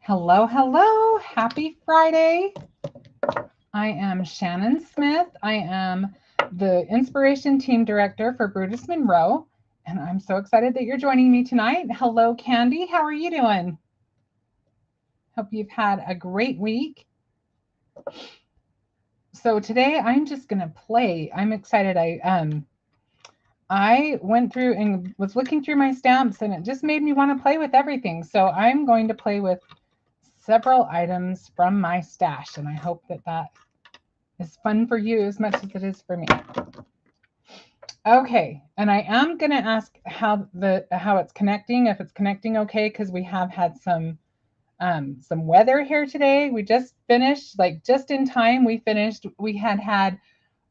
Hello, hello. Happy Friday. I am Shannon Smith. I am the Inspiration Team Director for Brutus Monroe, and I'm so excited that you're joining me tonight. Hello, Candy. How are you doing? Hope you've had a great week. So today I'm just going to play. I'm excited. I went through and was looking through my stamps, and it just made me want to play with everything. So I'm going to play with several items from my stash, and I hope that is fun for you as much as it is for me. Okay, and I am going to ask how it's connecting, if it's connecting okay, because we have had some weather here today. We just finished, like just in time. We had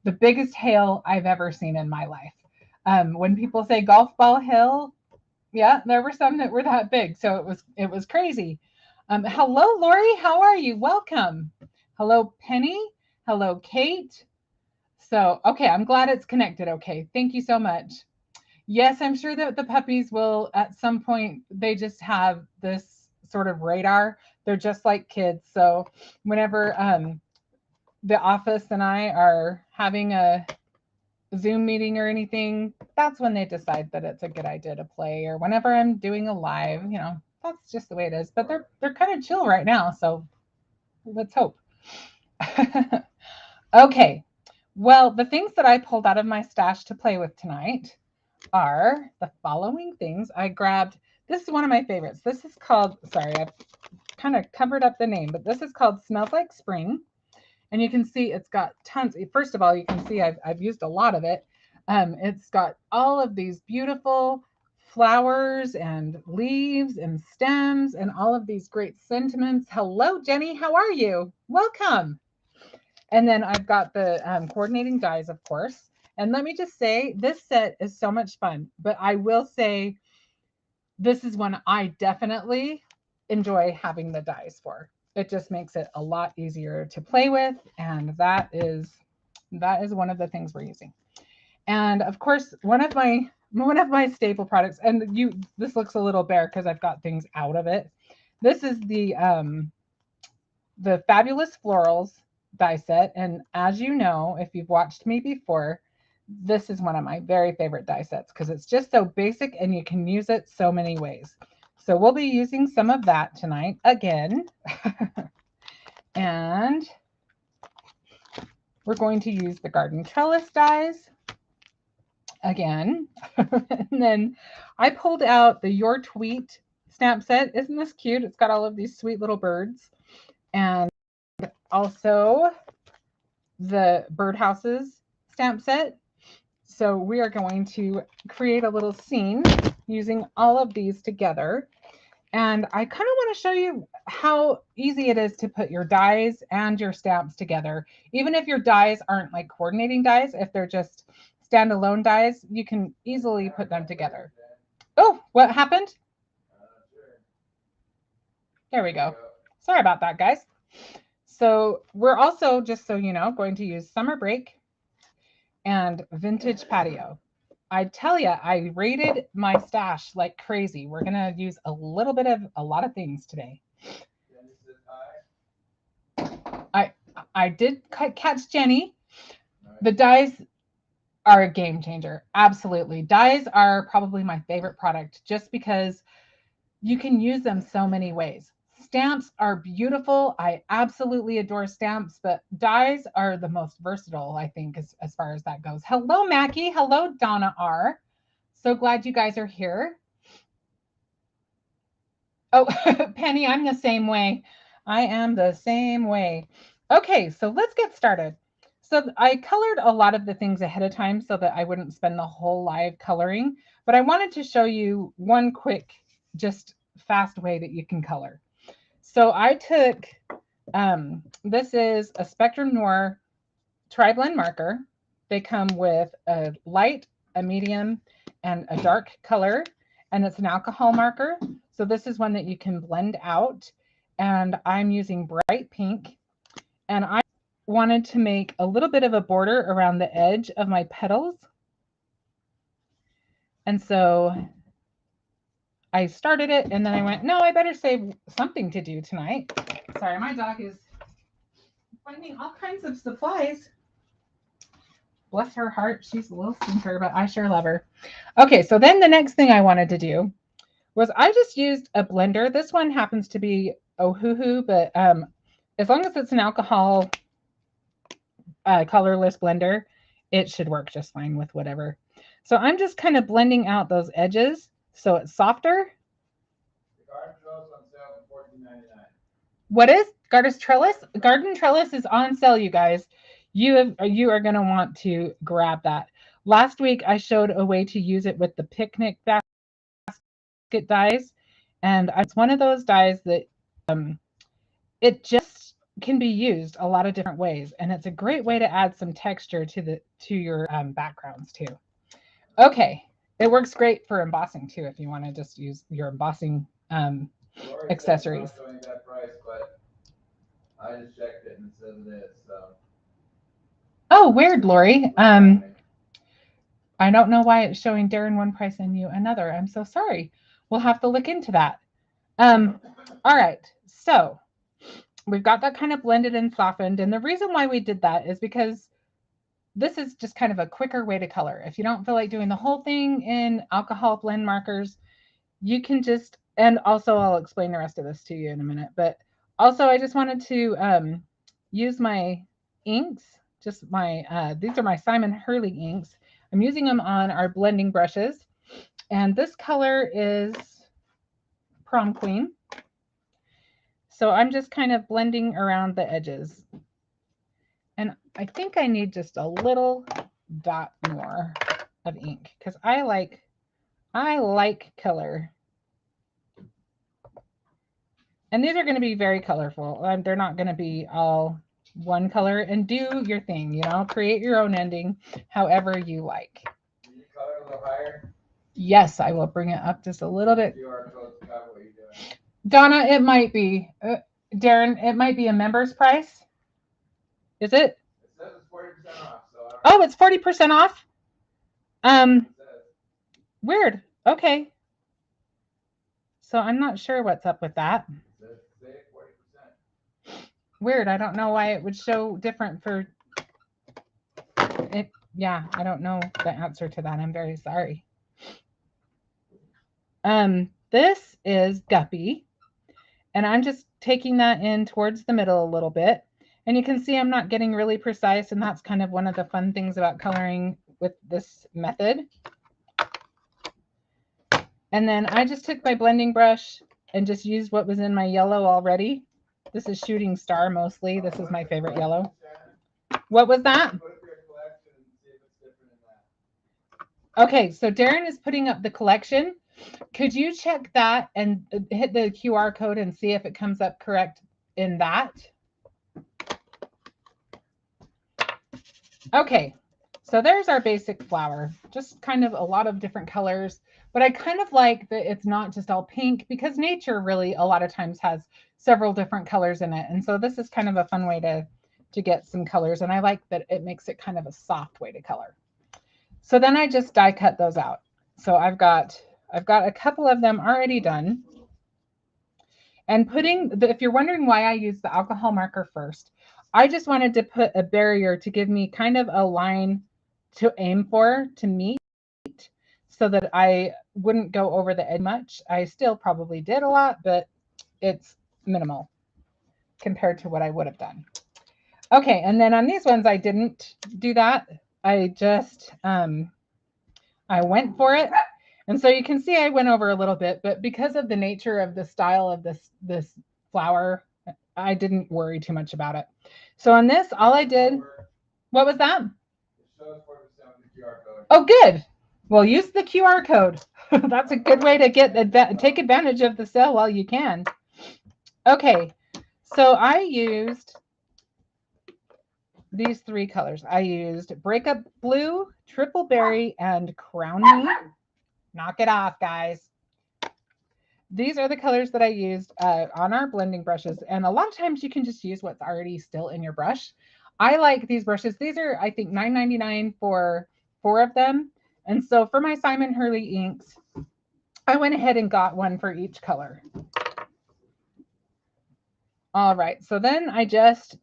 the biggest hail I've ever seen in my life. When people say golf ball hail, yeah, there were some that were that big, so it was crazy. Hello, Lori. How are you? Welcome. Hello, Penny. Hello, Kate. So, okay, I'm glad it's connected. Okay, thank you so much. Yes, I'm sure that the puppies will at some point, they just have this sort of radar. They're just like kids. So, whenever the office and I are having a Zoom meeting or anything, that's when they decide that it's a good idea to play. Or whenever I'm doing a live, that's just the way it is. But they're kind of chill right now, so let's hope. Okay. Well, the things that I pulled out of my stash to play with tonight are the following things. I grabbed, this is one of my favorites. This is called, sorry, I've kind of covered up the name, but this is called Smells Like Spring. And you can see it's got tons. First of all, you can see I've used a lot of it. It's got all of these beautiful flowers and leaves and stems and all of these great sentiments. Hello, Jenny. How are you? Welcome. And then I've got the coordinating dies, of course. And let me just say, this set is so much fun. But I will say, this is one I definitely enjoy having the dies for. It just makes it a lot easier to play with, and that is one of the things we're using. And of course, one of my staple products, and this looks a little bare because I've got things out of it. This is the Fabulous Florals die set, and as you know, if you've watched me before, this is one of my very favorite die sets because it's just so basic and you can use it so many ways. So we'll be using some of that tonight again. And we're going to use the garden trellis dies again. And then I pulled out the Your Tweet stamp set. Isn't this cute? It's got all of these sweet little birds. And also the birdhouses stamp set. So we are going to create a little scene using all of these together. And I kind of want to show you how easy it is to put your dies and your stamps together. Even if your dies aren't like coordinating dies, if they're just standalone dies, you can easily put them together. Oh, what happened? There we go. Sorry about that, guys. So we're also, just so you know, going to use Summer Break and Vintage Patio. I tell you, I raided my stash like crazy. We're going to use a lot of things today. I did catch Jenny. The dies are a game changer. Absolutely. Dies are probably my favorite product just because you can use them so many ways. Stamps are beautiful. I absolutely adore stamps, but dies are the most versatile, I think, as far as that goes. Hello, Mackie. Hello, Donna R. So glad you guys are here. Oh, Penny, I'm the same way. I am the same way. Okay, so let's get started. So I colored a lot of the things ahead of time so that I wouldn't spend the whole live coloring, but I wanted to show you one quick, just fast way that you can color. So I took, this is a Spectrum Noir Tri-Blend marker. They come with a light, a medium, and a dark color, and it's an alcohol marker. So this is one that you can blend out, and I'm using bright pink, and I wanted to make a little bit of a border around the edge of my petals. And so I started it and then I went, no, I better save something to do tonight. Sorry, my dog is finding all kinds of supplies. Bless her heart. She's a little stinker, but I sure love her. Okay, so then the next thing I wanted to do was I just used a blender. This one happens to be Ohuhu, but as long as it's an alcohol colorless blender, it should work just fine with whatever. So I'm just kind of blending out those edges so it's softer. The garden trellis on sale for $14.99. What is garden trellis? Garden trellis is on sale, you guys. You are going to want to grab that. Last week I showed a way to use it with the picnic basket dies, and it's one of those dies that it just can be used a lot of different ways, and it's a great way to add some texture to your backgrounds too. Okay, it works great for embossing too if you want to just use your embossing accessories. I'm showing that price, but I just checked it and it says it is. So. Oh, weird, Lori. I don't know why it's showing Darren one price and you another. I'm so sorry. We'll have to look into that. All right, so we've got that kind of blended and softened. And the reason why we did that is because this is just kind of a quicker way to color. If you don't feel like doing the whole thing in alcohol blend markers, you can just, and also I'll explain the rest of this to you in a minute, but also I just wanted to use my inks, just my, these are my Simon Hurley inks. I'm using them on our blending brushes. And this color is Prom Queen. So I'm just kind of blending around the edges. And I think I need just a little dot more of ink because I like color. And these are going to be very colorful. They're not going to be all one color. And do your thing, you know, create your own ending however you like. Can you color a little higher? Yes, I will bring it up just a little bit. QR code to cover what you're doing. Donna, it might be. Darren, it might be a member's price. Is it? It says it's 40% off. So oh, it's 40% off? Weird. Okay. So I'm not sure what's up with that. Say 40%. Weird. I don't know why it would show different for it. Yeah, I don't know the answer to that. I'm very sorry. This is Guppy, and I'm just taking that in towards the middle a little bit. And you can see I'm not getting really precise, and that's kind of one of the fun things about coloring with this method. And then I just took my blending brush and just used what was in my yellow already. This is Shooting Star mostly. This is my favorite yellow. What was that? Okay, so Darren is putting up the collection. Could you check that and hit the QR code and see if it comes up correct in that? Okay, so there's our basic flower. Just kind of a lot of different colors. But I kind of like that it's not just all pink because nature really a lot of times has several different colors in it. And so this is kind of a fun way to get some colors. And I like that it makes it kind of a soft way to color. So then I just die cut those out. So I've got a couple of them already done. And if you're wondering why I use the alcohol marker first, I just wanted to put a barrier to give me kind of a line to aim for, to meet, so that I wouldn't go over the edge much. I still probably did a lot, but it's minimal compared to what I would have done. Okay, and then on these ones, I didn't do that. I just, I went for it. And so you can see I went over a little bit, but because of the nature of the style of this flower, I didn't worry too much about it. So on this, all I did, what was that? It shows 40% with the QR code. Oh, good. Well, use the QR code. That's a good way to take advantage of the sale while you can. Okay, so I used these three colors. I used Breakup Blue, Triple Berry, and Crown Me. Knock it off, guys. These are the colors that I used on our blending brushes. And a lot of times you can just use what's already still in your brush. I like these brushes. These are, I think, $9.99 for 4 of them. And so for my Simon Hurley inks, I went ahead and got one for each color. All right, so then I just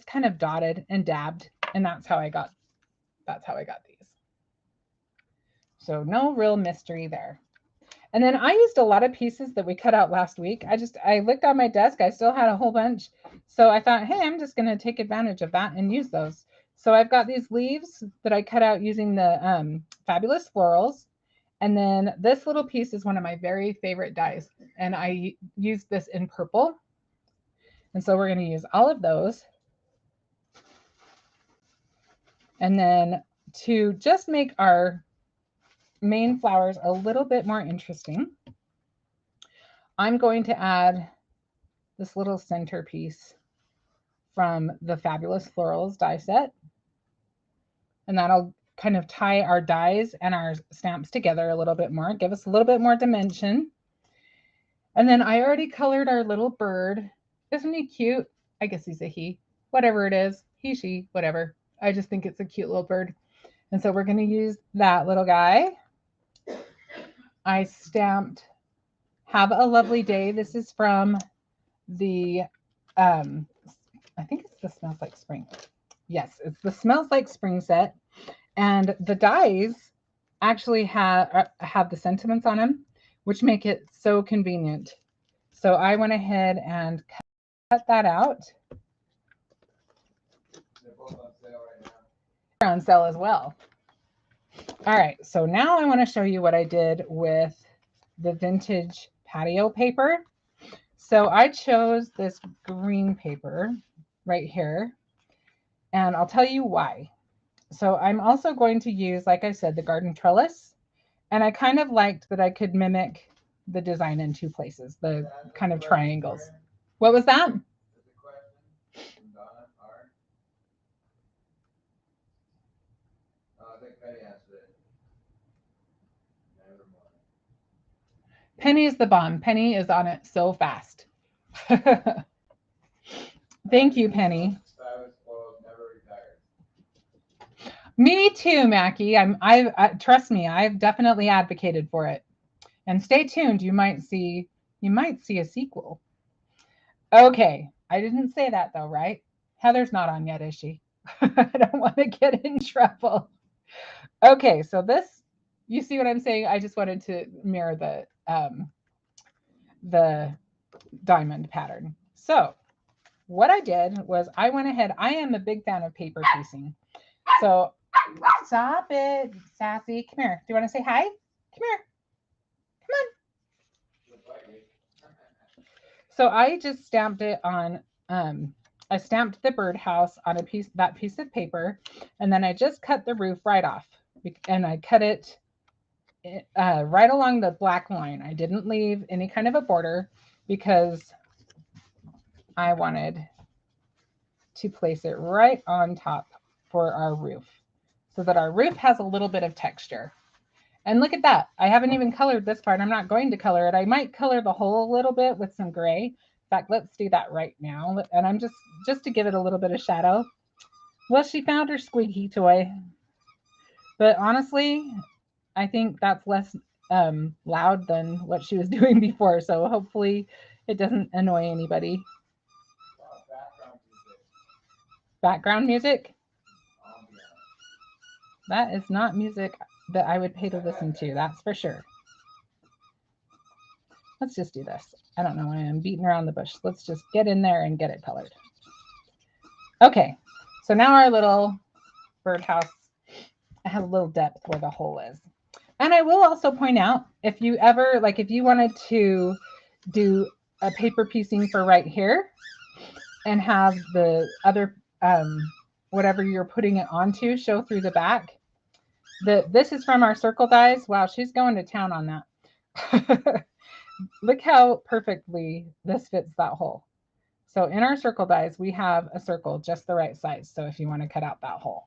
kind of dotted and dabbed, and that's how I got these. So no real mystery there. And then I used a lot of pieces that we cut out last week. I looked on my desk, I still had a whole bunch. So I thought, hey, I'm just gonna take advantage of that and use those. So I've got these leaves that I cut out using the Fabulous Florals. And then this little piece is one of my very favorite dies. And I used this in purple. And so we're gonna use all of those. And then to just make our main flowers a little bit more interesting, I'm going to add this little centerpiece from the Fabulous Florals die set. And that'll kind of tie our dies and our stamps together a little bit more, give us a little bit more dimension. And then I already colored our little bird. Isn't he cute? I guess he's a he, whatever it is, he, she, whatever. I just think it's a cute little bird. And so we're going to use that little guy. I stamped Have a Lovely Day. This is from the, I think it's the Smells Like Spring. Yes, it's the Smells Like Spring set. And the dies actually have the sentiments on them, which make it so convenient. So I went ahead and cut that out. They're both on sale right now. They're on sale as well. All right, so now I want to show you what I did with the vintage patio paper. So I chose this green paper right here, and I'll tell you why. So I'm also going to use, like I said, the garden trellis, and I kind of liked that I could mimic the design in two places, the kind of triangles. What was that? I think Penny answered it. Never mind. Penny is the bomb. Penny is on it so fast. Thank you, Penny. Fabulous Florals never retired. Me too, Mackie. I trust me, I've definitely advocated for it. And stay tuned. You might see a sequel. Okay, I didn't say that though, right? Heather's not on yet, is she? I don't want to get in trouble. Okay, so this, you see what I'm saying? I just wanted to mirror the diamond pattern. So what I did was I went ahead. I am a big fan of paper piecing. So stop it, Sassy. Come here. Do you want to say hi? Come here. Come on. So I just stamped it on, I stamped the birdhouse on that piece of paper, and then I just cut the roof right off, and I cut it right along the black line. I didn't leave any kind of a border because I wanted to place it right on top for our roof so that our roof has a little bit of texture. And look at that. I haven't even colored this part. I'm not going to color it. I might color the whole a little bit with some gray. In fact, let's do that right now. And I'm just to give it a little bit of shadow. Well, she found her squeaky toy. But honestly, I think that's less loud than what she was doing before. So hopefully it doesn't annoy anybody. Background music? That is not music that I would pay to listen to, that's for sure. Let's just do this. I don't know why I'm beating around the bush. Let's just get in there and get it colored. Okay, so now our little birdhouse has a little depth where the hole is. And I will also point out, if you ever, like if you wanted to do a paper piecing for right here and have the other, whatever you're putting it onto show through the back, this is from our circle dies. Wow, she's going to town on that. Look how perfectly this fits that hole. So in our circle dies, we have a circle just the right size. So if you want to cut out that hole,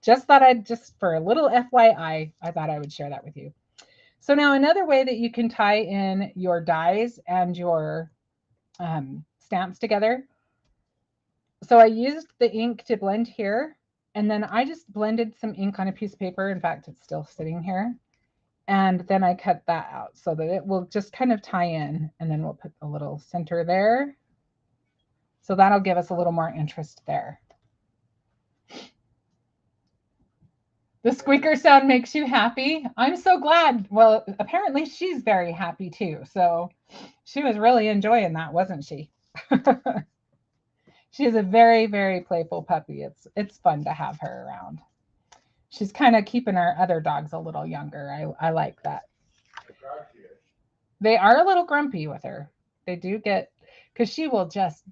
just thought for a little FYI, I thought I would share that with you. So now another way that you can tie in your dies and your stamps together. So I used the ink to blend here, and then I just blended some ink on a piece of paper. In fact, it's still sitting here. And then I cut that out so that it will just kind of tie in, and then we'll put a little center there. So that'll give us a little more interest there. The squeaker sound makes you happy. I'm so glad. Well, apparently she's very happy too. So she was really enjoying that, wasn't she? She is a very, very playful puppy. It's fun to have her around. She's kind of keeping our other dogs a little younger. I like that. They are a little grumpy with her. They do get, because she will just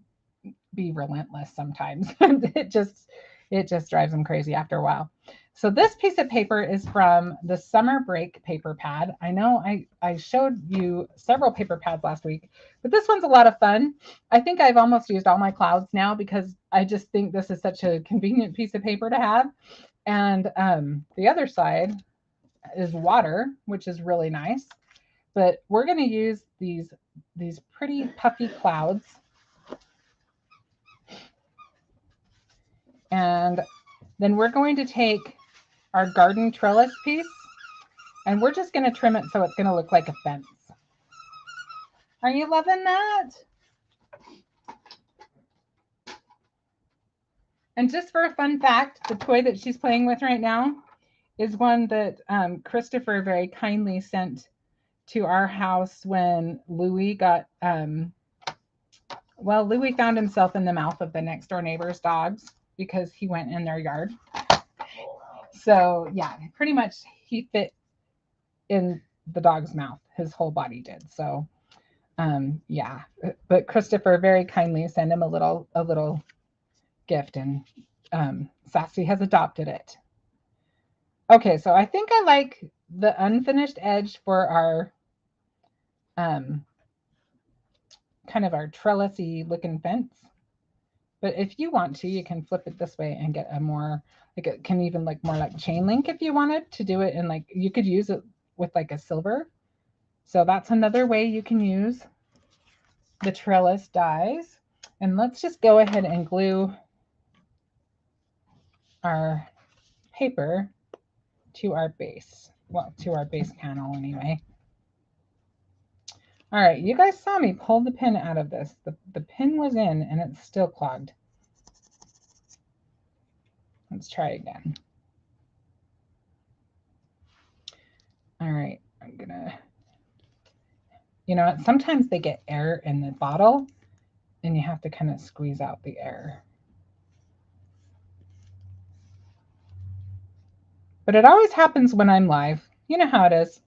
be relentless sometimes. it just drives them crazy after a while. So this piece of paper is from the summer break paper pad. I know I showed you several paper pads last week, but this one's a lot of fun. I think I've almost used all my clouds now because I just think this is such a convenient piece of paper to have. And the other side is water, which is really nice. But we're going to use these pretty puffy clouds. And then we're going to take our garden trellis piece and we're just going to trim it so it's going to look like a fence. Are you loving that? And just for a fun fact, the toy that she's playing with right now is one that Christopher very kindly sent to our house when Louis got, well, Louis found himself in the mouth of the next door neighbor's dogs because he went in their yard. So yeah, pretty much he fit in the dog's mouth. His whole body did. So yeah, but Christopher very kindly sent him a little gift, and Sassy has adopted it. Okay, so I think I like the unfinished edge for our kind of our trellisy looking fence. But if you want to, you can flip it this way and get a more, like it can even look more like chain link if you wanted to do it. And like you could use it with like a silver. So that's another way you can use the trellis dies. And let's just go ahead and glue our paper to our base. Well, to our base panel anyway. All right, you guys saw me pull the pin out of this. The pin was in and it's still clogged. Let's try again. All right, I'm gonna, you know, sometimes they get air in the bottle and you have to kind of squeeze out the air. But it always happens when I'm live. You know how it is.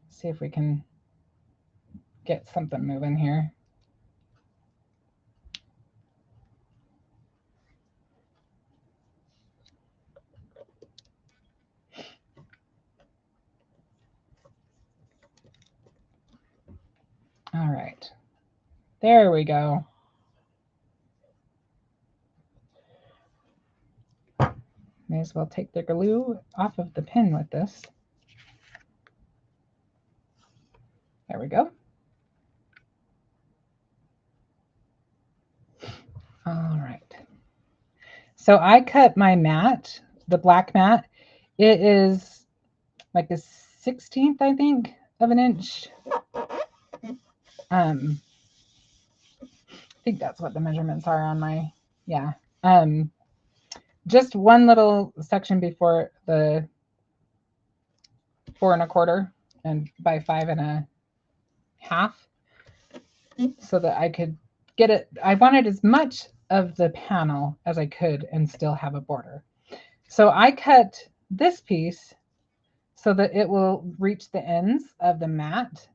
See if we can get something moving here. All right, there we go. May as well take the glue off of the pin with this. There we go. All right. So I cut my mat, the black mat. It is like a 16th, I think, of an inch. I think that's what the measurements are on my, yeah. Just one little section before the 4 1/4 and by 5 1/2, so that I could get it. I wanted as much of the panel as I could and still have a border. So I cut this piece so that it will reach the ends of the mat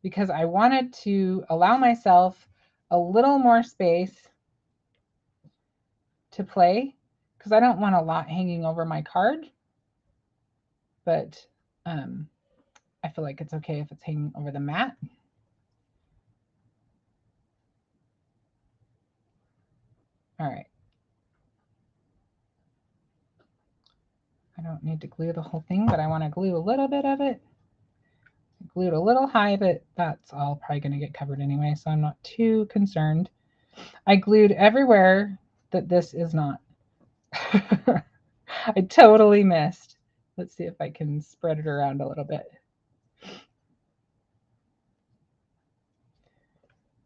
because I wanted to allow myself a little more space to play because I don't want a lot hanging over my card, but I feel like it's okay if it's hanging over the mat. All right. I don't need to glue the whole thing, but I want to glue a little bit of it. I glued a little high, but that's all probably going to get covered anyway, so I'm not too concerned. I glued everywhere that this is not. I totally missed. Let's see if I can spread it around a little bit.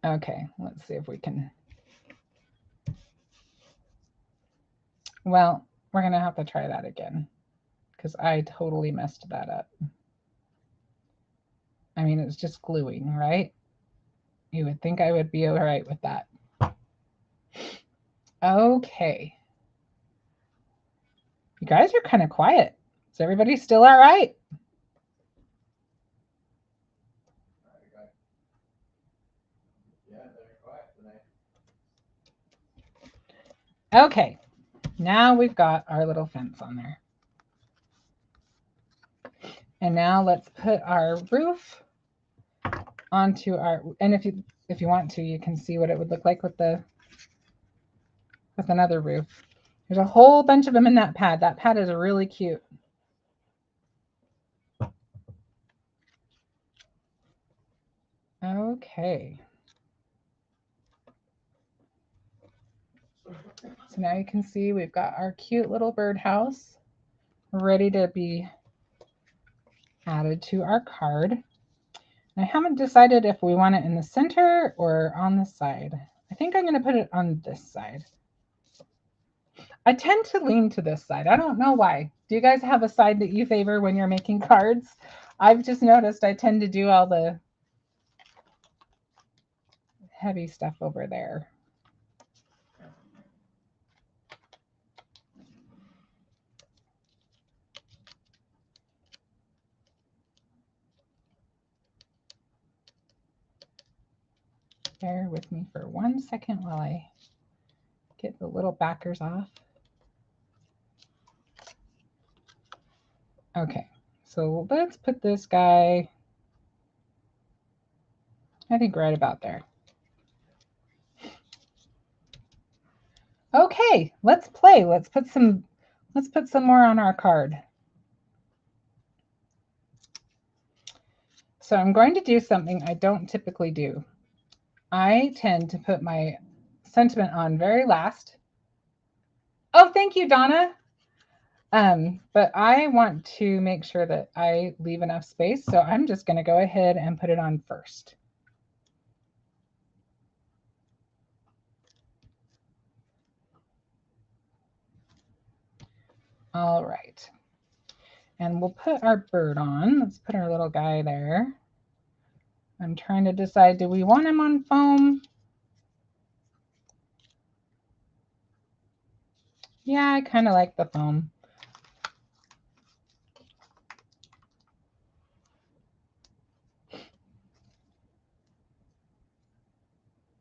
Okay, let's see if we can. Well, we're going to have to try that again because I totally messed that up. I mean, it's just gluing, right? You would think I would be all right with that. Okay. You guys are kind of quiet. Is everybody still all right? Yeah, they're quiet tonight. Okay. Now we've got our little fence on there. And now let's put our roof onto our, and if you want to, you can see what it would look like with another roof. There's a whole bunch of them in that pad. That pad is really cute. Okay. So now you can see we've got our cute little birdhouse ready to be added to our card. I haven't decided if we want it in the center or on the side. I think I'm going to put it on this side. I tend to lean to this side. I don't know why. Do you guys have a side that you favor when you're making cards? I've just noticed I tend to do all the heavy stuff over there. Bear with me for 1 second while I get the little backers off. Okay, so let's put this guy, I think right about there. Okay, let's play. Let's put some more on our card. So I'm going to do something I don't typically do. I tend to put my sentiment on very last. Oh, thank you, Donna. But I want to make sure that I leave enough space, so I'm just going to go ahead and put it on first. All right. And we'll put our bird on. Let's put our little guy there. I'm trying to decide, do we want him on foam? Yeah, I kind of like the foam.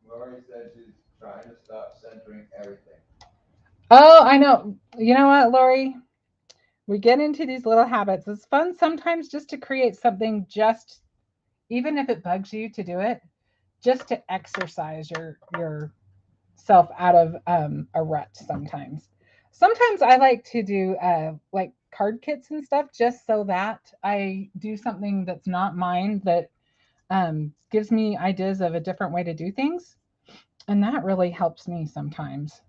Lori said she's trying to stop centering everything. Oh, I know. You know what, Lori? We get into these little habits. It's fun sometimes just to create something, just even if it bugs you to do it, just to exercise yourself out of a rut sometimes. Sometimes I like to do like card kits and stuff just so that I do something that's not mine that gives me ideas of a different way to do things. And that really helps me sometimes.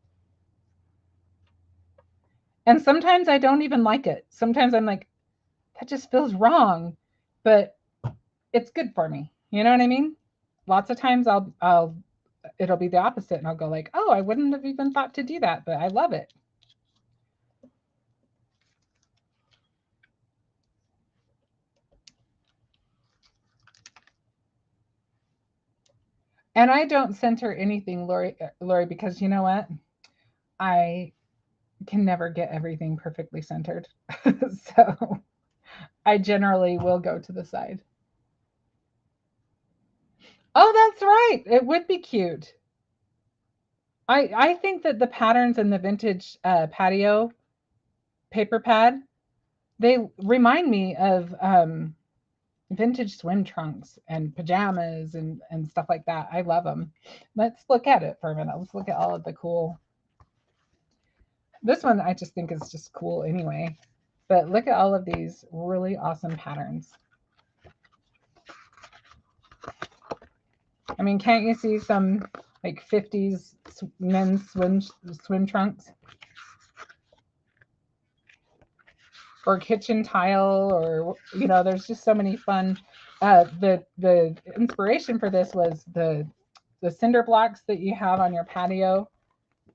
And sometimes I don't even like it. Sometimes I'm like, that just feels wrong, but it's good for me. You know what I mean? Lots of times it'll be the opposite and I'll go like, oh, I wouldn't have even thought to do that, but I love it. And I don't center anything, Lori, because you know what? I can never get everything perfectly centered. So I generally will go to the side. Oh, that's right. It would be cute. I think that the patterns in the vintage patio paper pad, they remind me of vintage swim trunks and pajamas and stuff like that. I love them. Let's look at it for a minute. Let's look at all of the cool. This one I just think is just cool anyway. But look at all of these really awesome patterns. I mean, can't you see some like 50s men's swim trunks? or kitchen tile, or there's just so many fun. The inspiration for this was the cinder blocks that you have on your patio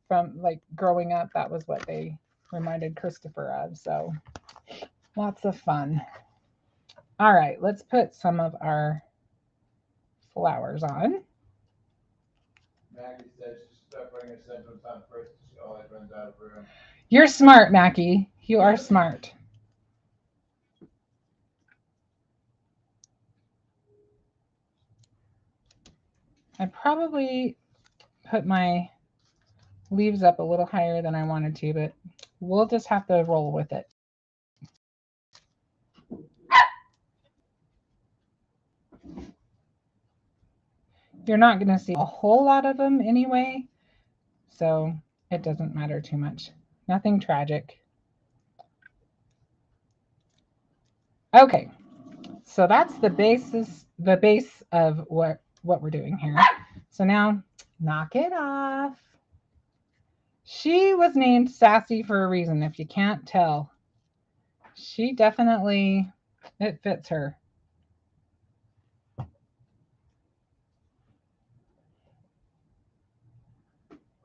from like growing up. That was what they reminded Christopher of. So lots of fun. All right, let's put some of our flowers on. Maggie said she should start putting her sentiments on first. She always runs out of room. You're smart, Mackie. You are smart. I probably put my leaves up a little higher than I wanted to, but we'll just have to roll with it. You're not going to see a whole lot of them anyway, so it doesn't matter too much. Nothing tragic. Okay, so that's the base of what we're doing here. So now knock it off. She was named Sassy for a reason, if you can't tell. She definitely, it fits her.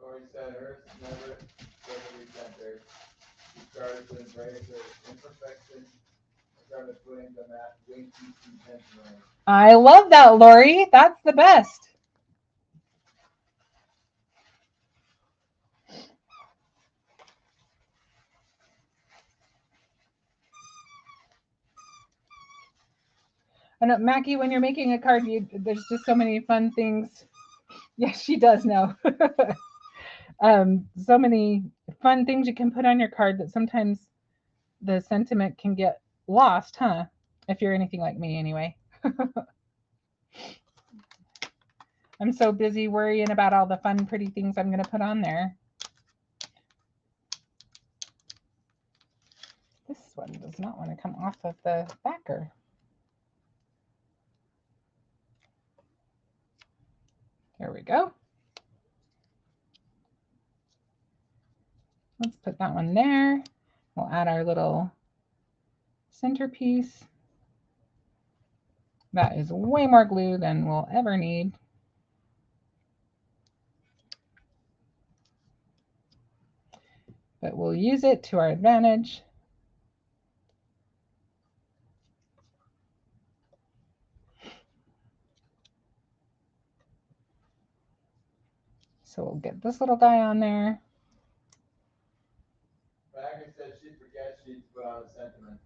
Lori said hers never totally centered. She started to embrace her imperfection and started putting them at winky intentionally. I love that, Lori. That's the best. I know, Mackie, when you're making a card, there's just so many fun things. Yes, she does know. So many fun things you can put on your card that sometimes the sentiment can get lost, huh? If you're anything like me, anyway. I'm so busy worrying about all the fun, pretty things I'm going to put on there. This one does not want to come off of the backer. There we go. Let's put that one there. We'll add our little centerpiece. That is way more glue than we'll ever need. But we'll use it to our advantage. So we'll get this little guy on there. Maggie said she forgets she'd put on a sentiment.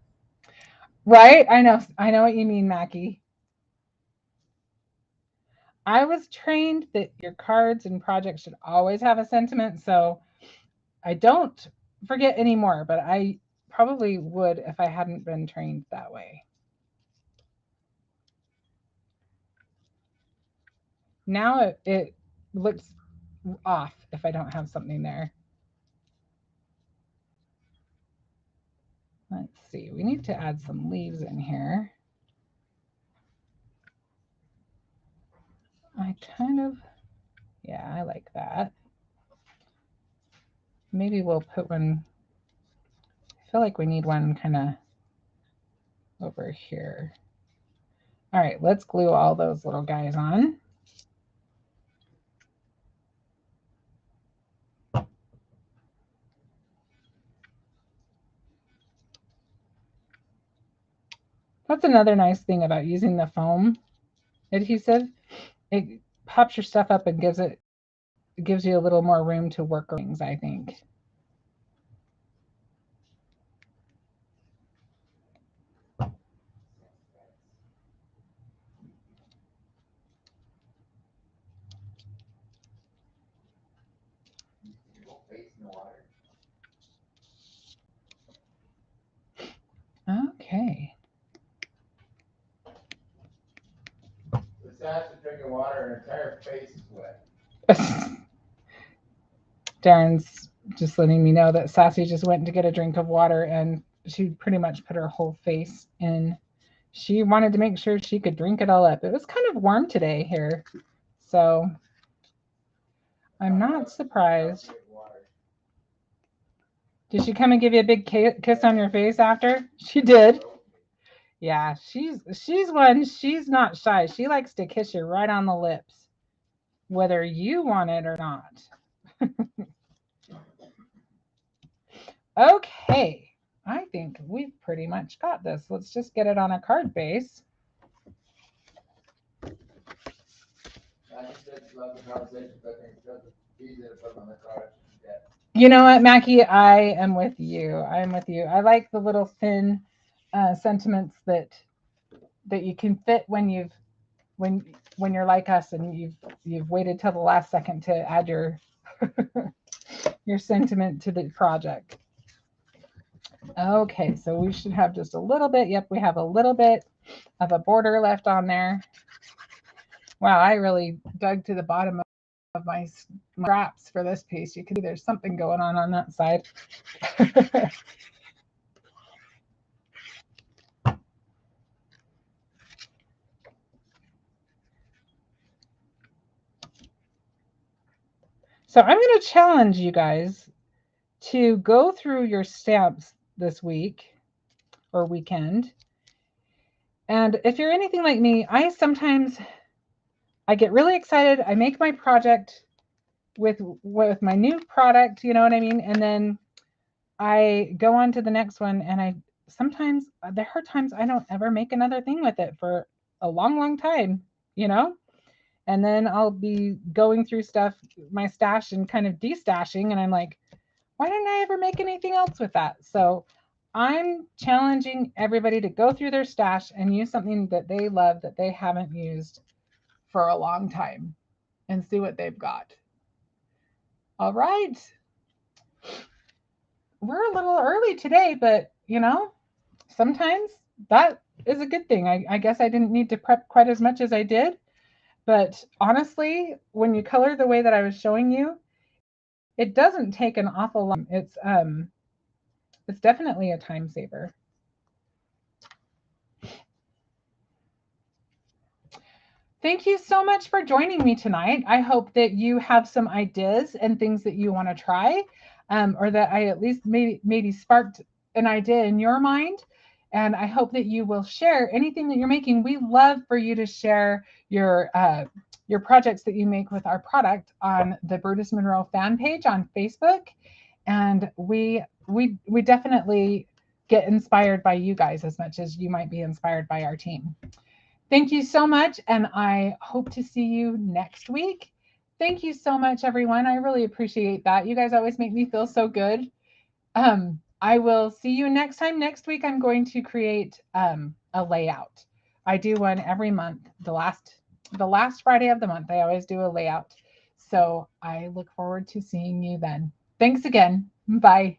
Right? I know what you mean, Mackie. I was trained that your cards and projects should always have a sentiment, so I don't forget anymore, but I probably would if I hadn't been trained that way. Now it looks off if I don't have something there. Let's see, we need to add some leaves in here. I like that. Maybe we'll put one, I feel like we need one kind of over here. All right, let's glue all those little guys on. That's another nice thing about using the foam adhesive. It pops your stuff up and gives you a little more room to work things, I think. Okay. Sassy drinking water and her entire face is wet. Darren's just letting me know that Sassy just went to get a drink of water and she pretty much put her whole face in. She wanted to make sure she could drink it all up. It was kind of warm today here, so I'm not surprised. Did she come and give you a big kiss on your face after? She did. Yeah, she's one. She's not shy. She likes to kiss you right on the lips, whether you want it or not. Okay, I think we've pretty much got this. Let's just get it on a card base. You know what, Mackie? I am with you. I'm with you. I like the little thin sentiments that you can fit when you're like us and you've waited till the last second to add your your sentiment to the project. Okay, so we should have just a little bit. Yep, we have a little bit of a border left on there. Wow, I really dug to the bottom of my scraps for this piece. You can see there's something going on that side. So I'm going to challenge you guys to go through your stamps this week or weekend. And if you're anything like me, I get really excited. I make my project with my new product, you know what I mean? And then I go on to the next one, and there are times I don't ever make another thing with it for a long, long time, you know? And then I'll be going through my stash and kind of destashing, and I'm like, why didn't I ever make anything else with that? So I'm challenging everybody to go through their stash and use something that they love that they haven't used for a long time and see what they've got. All right. We're a little early today, but sometimes that is a good thing. I guess I didn't need to prep quite as much as I did. But honestly, when you color the way that I was showing you, it doesn't take an awful long. It's definitely a time saver. Thank you so much for joining me tonight. I hope that you have some ideas and things that you want to try, or that I at least maybe sparked an idea in your mind. And I hope that you will share anything that you're making. We love for you to share your projects that you make with our product on the Brutus Monroe fan page on Facebook. And we definitely get inspired by you guys as much as you might be inspired by our team. Thank you so much, and I hope to see you next week. Thank you so much, everyone. I really appreciate that. You guys always make me feel so good. I will see you next time. Next week, I'm going to create a layout. I do one every month. The last Friday of the month, I always do a layout. So I look forward to seeing you then. Thanks again. Bye.